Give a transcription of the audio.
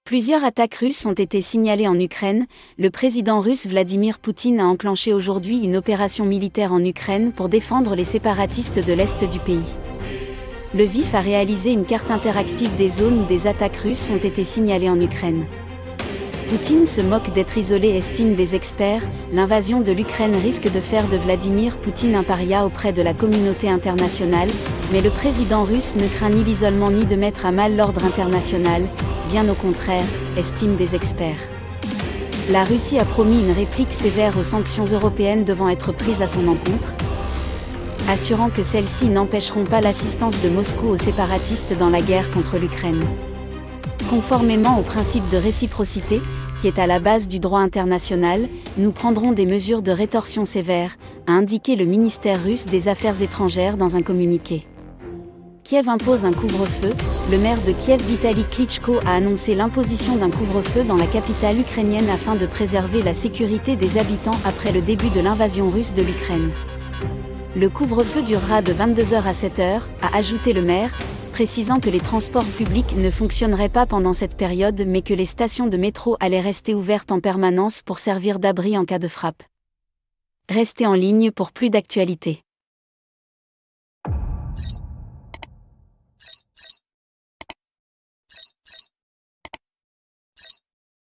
Plusieurs attaques russes ont été signalées en Ukraine. Le président russe Vladimir Poutine a enclenché aujourd'hui une opération militaire en Ukraine pour défendre les séparatistes de l'Est du pays. Le VIF a réalisé une carte interactive des zones où des attaques russes ont été signalées en Ukraine. Poutine se moque d'être isolé, estiment des experts. L'invasion de l'Ukraine risque de faire de Vladimir Poutine un paria auprès de la communauté internationale, mais le président russe ne craint ni l'isolement ni de mettre à mal l'ordre international, bien au contraire, estiment des experts. La Russie a promis une réplique sévère aux sanctions européennes devant être prises à son encontre, assurant que celles-ci n'empêcheront pas l'assistance de Moscou aux séparatistes dans la guerre contre l'Ukraine. Conformément au principe de réciprocité, qui est à la base du droit international, nous prendrons des mesures de rétorsion sévères, a indiqué le ministère russe des Affaires étrangères dans un communiqué. Kiev impose un couvre-feu. Le maire de Kiev Vitaly Klitschko a annoncé l'imposition d'un couvre-feu dans la capitale ukrainienne afin de préserver la sécurité des habitants après le début de l'invasion russe de l'Ukraine. Le couvre-feu durera de 22h à 7h, a ajouté le maire, précisant que les transports publics ne fonctionneraient pas pendant cette période mais que les stations de métro allaient rester ouvertes en permanence pour servir d'abri en cas de frappe. Restez en ligne pour plus d'actualités.